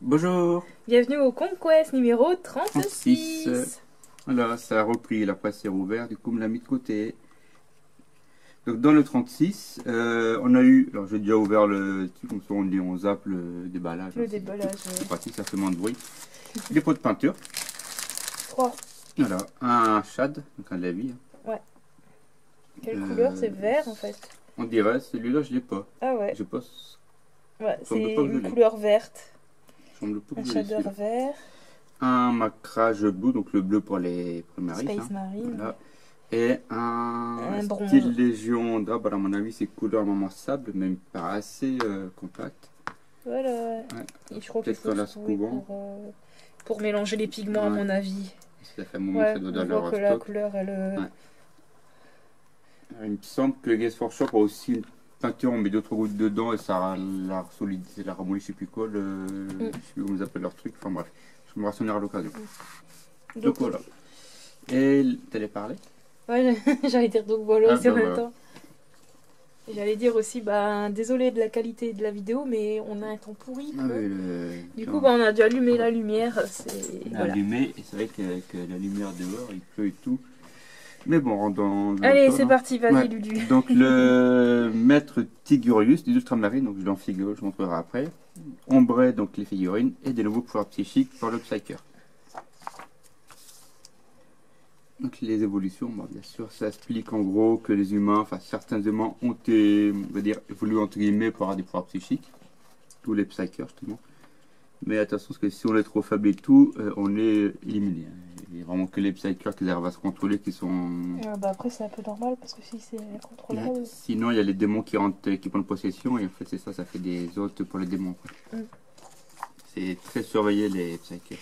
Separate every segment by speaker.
Speaker 1: Bonjour.
Speaker 2: Bienvenue au Conquest numéro
Speaker 1: 36.
Speaker 2: 36.
Speaker 1: Voilà, ça a repris, la presse est rouverte, du coup on me l'a mis de côté. Donc dans le 36, on a eu, alors j'ai déjà ouvert le, comme ça on dit, on zappe le déballage.
Speaker 2: Le déballage.
Speaker 1: C'est pratique, ça fait moins de bruit. Des pots de peinture.
Speaker 2: 3.
Speaker 1: Voilà, un shad, donc un lavis.
Speaker 2: Ouais. Quelle couleur? C'est vert en fait.
Speaker 1: On dirait, celui-là je l'ai pas.
Speaker 2: Ah ouais.
Speaker 1: Je pas,
Speaker 2: Ouais,
Speaker 1: semble
Speaker 2: c'est
Speaker 1: pas que je
Speaker 2: une
Speaker 1: l'ai.
Speaker 2: couleur verte.
Speaker 1: semble pas
Speaker 2: Un
Speaker 1: que je l'ai,
Speaker 2: shader
Speaker 1: celui-là.
Speaker 2: vert.
Speaker 1: Un macrage bleu, donc le bleu pour les primaries.
Speaker 2: Space Marine.
Speaker 1: Voilà. Et un
Speaker 2: bronze.
Speaker 1: style Légion d'Arbre, à mon avis c'est couleur maman sable, mais il me paraît assez compact.
Speaker 2: Voilà.
Speaker 1: Ouais.
Speaker 2: Et je crois qu'il
Speaker 1: Peut-être
Speaker 2: faut
Speaker 1: qu'on la
Speaker 2: se trouver
Speaker 1: couvent.
Speaker 2: pour mélanger les pigments à
Speaker 1: Ouais.
Speaker 2: mon avis.
Speaker 1: Ça fait un moment
Speaker 2: Ouais,
Speaker 1: que ça doit
Speaker 2: on
Speaker 1: dans
Speaker 2: voit
Speaker 1: leur
Speaker 2: que la
Speaker 1: stock.
Speaker 2: couleur elle...
Speaker 1: Ouais. Il me semble que Games Workshop a aussi une peinture, on met d'autres gouttes dedans et ça la solidité, la ramollit, je sais plus quoi, je sais plus comment ils appellent leur truc, enfin bref, je me rassurerai à l'occasion. Donc voilà. Et t'allais parler?
Speaker 2: Ouais, j'allais dire donc voilà
Speaker 1: Ah,
Speaker 2: aussi en
Speaker 1: bah,
Speaker 2: même
Speaker 1: voilà.
Speaker 2: temps. Et j'allais dire aussi, bah désolé de la qualité de la vidéo, mais on a un temps pourri.
Speaker 1: Ah
Speaker 2: quoi.
Speaker 1: oui,
Speaker 2: Du coup, bah, on a dû allumer la lumière.
Speaker 1: on a
Speaker 2: Voilà.
Speaker 1: allumé et c'est vrai que la lumière dehors, il pleut et tout. Mais bon, on rentre dans
Speaker 2: Allez,
Speaker 1: l'automne,
Speaker 2: c'est
Speaker 1: hein.
Speaker 2: parti, vas-y,
Speaker 1: Ouais.
Speaker 2: Lulu.
Speaker 1: Donc le maître Tigurius des Ultramarines, donc je l'en figure, je vous montrerai après. Ombre, donc les figurines, et des nouveaux pouvoirs psychiques pour le Psyker. Donc les évolutions, bon, bien sûr, ça explique en gros que les humains, enfin certains humains ont été, on va dire, évolué entre guillemets pour avoir des pouvoirs psychiques. Tous les Psykers justement. Mais attention, parce que si on est trop faible et tout, on est éliminé. Il n'y a vraiment que les Psykers qui arrivent à se contrôler qui sont...
Speaker 2: Bah après, c'est un peu normal parce que si c'est incontrôlable.
Speaker 1: Sinon, il y a les démons qui rentrent, qui prennent possession, et en fait, c'est ça, ça fait des hôtes pour les démons.
Speaker 2: Mm.
Speaker 1: C'est très surveillé, les Psykers.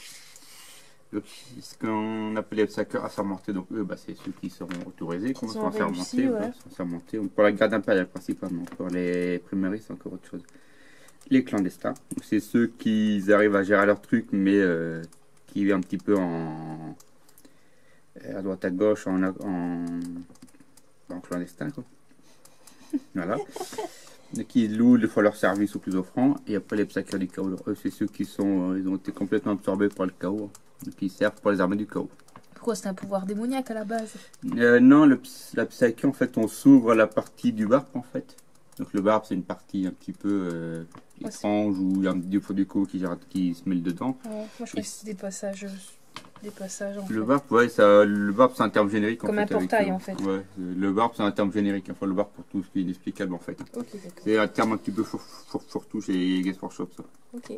Speaker 1: Donc, ce qu'on appelle les Psykers assermentés, donc eux, bah, c'est ceux qui seront autorisés, qui sont assermentés.
Speaker 2: ouais.
Speaker 1: Sont assermentés. Pour la garde impériale, principalement. Pour les primaries, c'est encore autre chose. Les clandestins, c'est ceux qui arrivent à gérer leur truc, mais qui vivent un petit peu à droite à gauche, en clandestin, quoi. Voilà. Et qui louent des fois leurs services aux plus offrants. Et après, les Psykers du chaos, eux, c'est ceux qui sont, ils ont été complètement absorbés par le chaos. Donc, ils servent pour les armées du chaos.
Speaker 2: Pourquoi c'est un pouvoir démoniaque à la base?
Speaker 1: Non, la Psyche, en fait, on s'ouvre à la partie du barbe, en fait. Donc, le barbe, c'est une partie un petit peu étrange où il y a des fois du chaos qui se mêle dedans.
Speaker 2: Ouais, moi je crois que c'est des passages en
Speaker 1: Le
Speaker 2: fait.
Speaker 1: barbe, ouais, le barbe, c'est un terme générique.
Speaker 2: Comme
Speaker 1: en
Speaker 2: un
Speaker 1: fait,
Speaker 2: portail en fait.
Speaker 1: Ouais, le barbe, c'est un terme générique. Enfin, le barbe pour tout ce qui est inexplicable, en fait.
Speaker 2: Ok, d'accord.
Speaker 1: C'est un terme un petit peu fourre-tout chez Games Workshop, ça.
Speaker 2: Ok.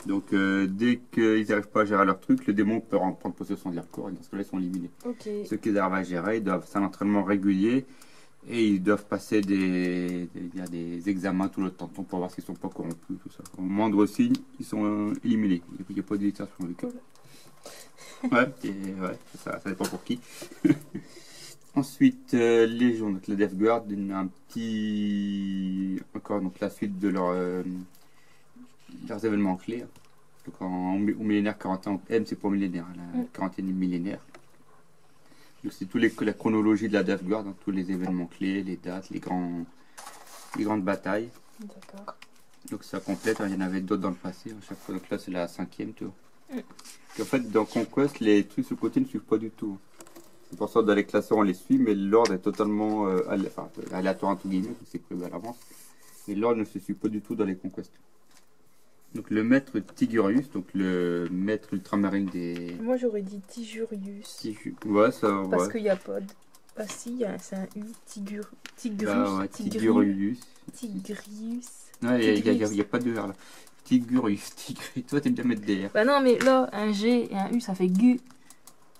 Speaker 1: Donc, dès qu'ils n'arrivent pas à gérer leur truc, le démon peut prendre possession de leur corps et dans ce cas-là, ils sont éliminés.
Speaker 2: Ok.
Speaker 1: Ceux qui arrivent à gérer, c'est un entraînement régulier et ils doivent passer des examens tout le temps pour voir s'ils ne sont pas corrompus, tout ça. Au moindre signe, ils sont éliminés. Il n'y a pas d'hésitation avec eux. Ouais, ça dépend pour qui. Ensuite, Légion, donc la Death Guard, un petit. Encore donc la suite de leurs événements clés. Donc au millénaire 41, M c'est pour millénaire, la 41e millénaire. Donc c'est la chronologie de la Death Guard, hein, tous les événements clés, les dates, les grandes batailles.
Speaker 2: D'accord.
Speaker 1: Donc ça complète, hein, il y en avait d'autres dans le passé, à chaque fois. Donc là c'est la 5e, tu vois. En fait dans Conquest, les trucs sur le côté ne suivent pas du tout. C'est pour ça que dans les classeurs on les suit, mais l'ordre est totalement aléatoire entre guillemets, c'est prévu à l'avance. Et l'ordre ne se suit pas du tout dans les Conquest. Donc le maître Tigurius, donc le maître ultramarine des...
Speaker 2: Moi j'aurais dit Tigurius.
Speaker 1: Ouais, ça...
Speaker 2: Parce qu'il n'y a pas de... Ah si, c'est un U. Tigurius.
Speaker 1: Bah, ouais, Tigurius.
Speaker 2: Tigrius.
Speaker 1: Ouais, il n'y a pas de R là. Tigurius. Toi t'aimes bien mettre des R.
Speaker 2: Bah non, mais là, un G et un U, ça fait Gu.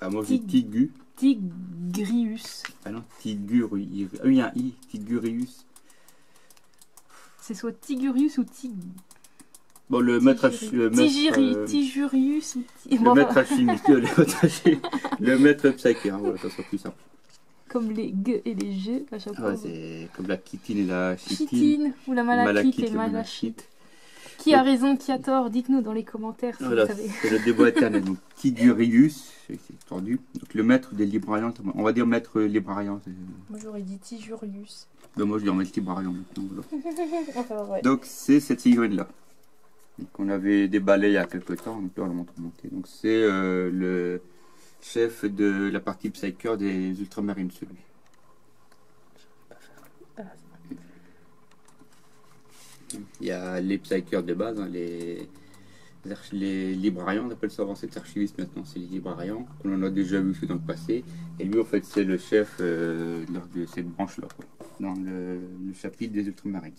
Speaker 1: Ah, moi j'ai Tigu.
Speaker 2: Tigrius.
Speaker 1: Ah non, Tigurius. Ah oui, il y a un I. Tigurius.
Speaker 2: C'est soit Tigurius ou
Speaker 1: Bon, le maître
Speaker 2: Tigurius ou
Speaker 1: le maître alchimiste, le maître psyché, hein, voilà, ça sera plus simple.
Speaker 2: Comme les G et les G à chaque fois.
Speaker 1: Ouais, c'est comme la chitine et la chitine.
Speaker 2: Chitine ou la malachite et malachite. Qui a raison, qui a tort? Dites-nous dans les commentaires si
Speaker 1: voilà,
Speaker 2: vous savez.
Speaker 1: c'est le débat éternel. Donc, Tigurius, c'est tordu. Donc, le maître des librarians, on va dire maître librarian.
Speaker 2: Moi j'aurais dit Tigurius.
Speaker 1: Ben, moi je dis en maître librarian maintenant. Voilà.
Speaker 2: Enfin, ouais.
Speaker 1: Donc, c'est cette figurine-là. qu'on avait déballé il y a quelques temps, donc là on le montre monter. Donc c'est le chef de la partie Psyker des Ultramarines, celui.
Speaker 2: Ah,
Speaker 1: Il y a les Psykers de base, hein, les librarians, on appelle ça avant, c'est archiviste maintenant, c'est les librarians, qu'on en a déjà vu dans le passé. Et lui en fait c'est le chef de cette branche-là, quoi, dans le chapitre des Ultramarines.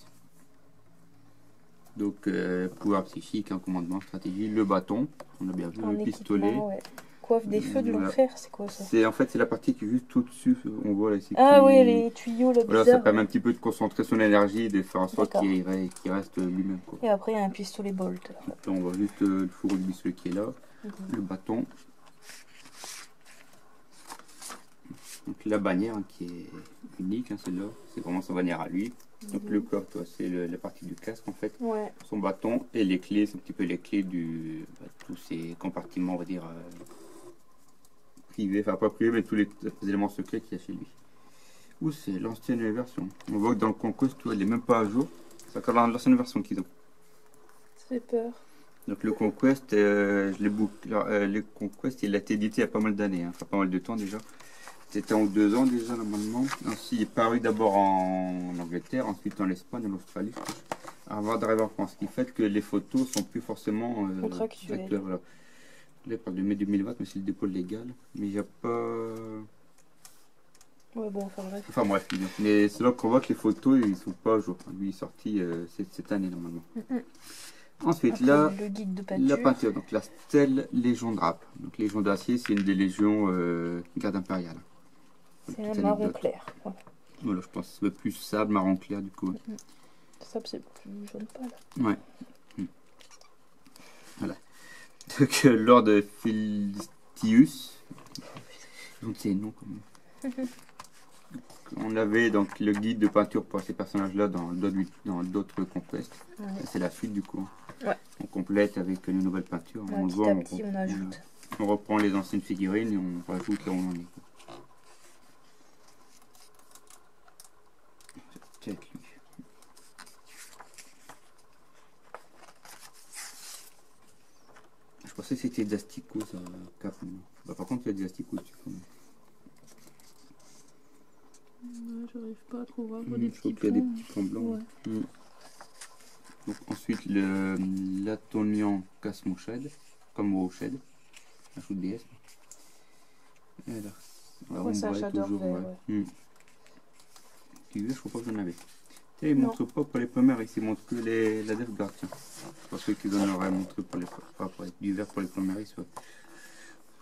Speaker 1: Donc pouvoir psychique, un commandement, stratégie, le bâton, on a bien vu,
Speaker 2: en
Speaker 1: le pistolet.
Speaker 2: équipement, ouais. Coiffe des feux de
Speaker 1: Voilà.
Speaker 2: l'enfer, c'est quoi ça?
Speaker 1: C'est en fait c'est la partie qui est juste tout dessus, on voit là ici.
Speaker 2: Ah oui, les tuyaux là,
Speaker 1: Voilà, ça
Speaker 2: bizarres.
Speaker 1: permet un petit peu de concentrer son énergie et de faire en sorte
Speaker 2: D'accord.
Speaker 1: qu'il reste lui-même, quoi.
Speaker 2: Et après, il y a un pistolet Bolt.
Speaker 1: Là, on voit juste le fourreau du pistolet qui est là, le bâton. Donc la bannière, hein, qui est unique, hein, celle-là, c'est vraiment sa bannière à lui. Donc le corps, c'est la partie du casque en fait.
Speaker 2: Ouais.
Speaker 1: Son bâton et les clés, c'est un petit peu les clés tous ces compartiments, on va dire, privés, enfin pas privés, mais tous les éléments secrets qu'il y a chez lui. Ou c'est l'ancienne version. On voit que dans le Conquest, il n'est même pas à jour. C'est encore l'ancienne version qu'ils ont.
Speaker 2: Ça fait peur.
Speaker 1: Donc le Conquest, le Conquest, il a été édité il y a pas mal d'années, hein, enfin pas mal de temps déjà. C'était en 2 ans déjà normalement. Ensuite, il est paru d'abord en Angleterre, ensuite en Espagne, en Australie, avant d'arriver en France. Ce qui fait que les photos sont plus forcément
Speaker 2: Contractuelles.
Speaker 1: Voilà. Là, il parle de mai 2020, mais c'est le dépôt légal. Mais il n'y a pas.
Speaker 2: Ouais, bon, enfin bref.
Speaker 1: Enfin bref, mais c'est là qu'on voit que les photos ils sont pas à jour. Lui il est sorti cette année normalement. Ensuite,
Speaker 2: Après,
Speaker 1: là,
Speaker 2: le guide de
Speaker 1: la
Speaker 2: peinture.
Speaker 1: peinture, donc la stèle Légion de Rap. Donc Légion d'acier, c'est une des légions garde impériale.
Speaker 2: C'est
Speaker 1: Petite
Speaker 2: un marron
Speaker 1: anecdote.
Speaker 2: clair. Voilà.
Speaker 1: Voilà, je pense que c'est plus sable, marron clair du coup.
Speaker 2: Ça, c'est plus jaune pâle.
Speaker 1: Ouais. Voilà. Donc Lord Philistius. Donc c'est nom quand même. On avait donc le guide de peinture pour ces personnages-là dans d'autres Conquest.
Speaker 2: Ouais.
Speaker 1: C'est la suite du coup.
Speaker 2: Ouais.
Speaker 1: On complète avec les nouvelles peintures.
Speaker 2: Ouais,
Speaker 1: On le
Speaker 2: petit
Speaker 1: voit,
Speaker 2: à petit, on ajoute.
Speaker 1: on reprend les anciennes figurines et on rajoute là où on en est. Peut-être lui. Je pensais que c'était des asticots, ça, carrément. Bah, par contre, il y a des asticots dessus quand même.
Speaker 2: Ouais, j'arrive pas à trop voir.
Speaker 1: Je trouve qu'il y a des petits points blancs.
Speaker 2: Ouais.
Speaker 1: Donc, ensuite, l'Atonian Casse-Mouchade, comme au Shed, un shoot DS. Et là,
Speaker 2: Ouais, c'est un shader vert, ouais.
Speaker 1: Tu veux, je crois pas que j'en avais. Tiens, il
Speaker 2: Non.
Speaker 1: montre pas pour les premières, il montre que la Death Guard. Tiens. Je pensais qu'ils en auraient montré du vert pour les premières. Je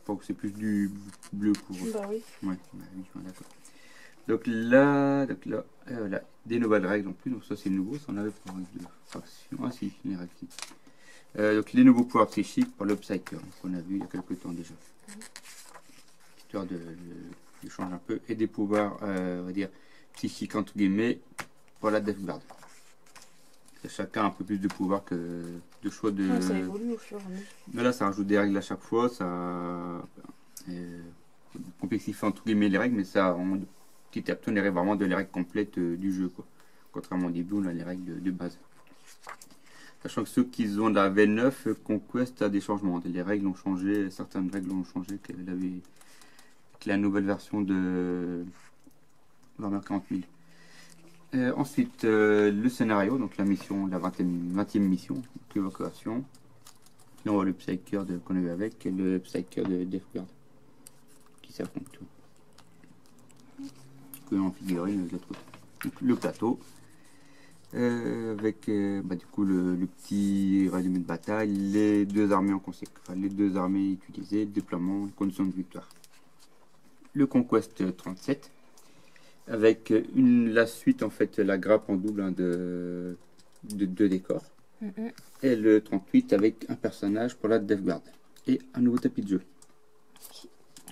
Speaker 1: pense que c'est plus du bleu pour eux.
Speaker 2: Bah oui.
Speaker 1: Ouais, bah oui, d'accord. Donc là, voilà, des nouvelles règles en plus. Donc ça c'est nouveau, ça on avait pour les deux factions. Ah si, les règles. Donc les nouveaux pouvoirs psychiques pour le Psyker, qu'on a vu il y a quelques temps déjà. Histoire de changer un peu. Et des pouvoirs, on va dire, psychiques entre guillemets, pour la Death Guard. Chacun a un peu plus de pouvoir que de choix de.
Speaker 2: Ouais, ça évolue au fur et à mesure.
Speaker 1: Mais là, ça rajoute des règles à chaque fois, ça complexifie entre guillemets les règles, mais ça, petit à petit, on arrive vraiment de les règles complètes du jeu, quoi. Contrairement au début, on a les règles de base. Sachant que ceux qui ont la V9, Conquest a des changements. Les règles ont changé, certaines règles ont changé avec la nouvelle version de Warhammer 40 000. Ensuite, le scénario, donc la mission, la 20e mission, donc l'évacuation. Là, on voit le Psyker qu'on a eu avec et le Psyker de Death Guard qui s'affrontent. Que en figurine de l'autre côté. Donc, le plateau. Avec du coup le petit résumé de bataille, les deux armées en conséquence, enfin, les deux armées utilisées, le déploiement, les conditions de victoire. Le Conquest 37 avec la suite en fait, la grappe en double de deux décors. Et le 38 avec un personnage pour la Death Guard et un nouveau tapis de jeu,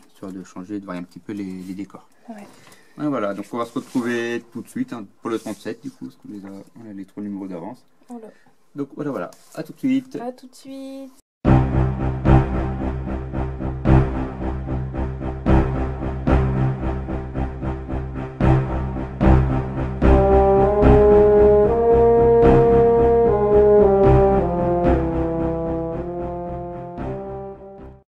Speaker 1: histoire de changer, de varier un petit peu les décors.
Speaker 2: Ouais.
Speaker 1: Et voilà, donc on va se retrouver tout de suite pour le 37 du coup, parce qu'on on a les 3 numéros d'avance.
Speaker 2: Voilà.
Speaker 1: Donc voilà, à tout de suite.
Speaker 2: À tout de suite.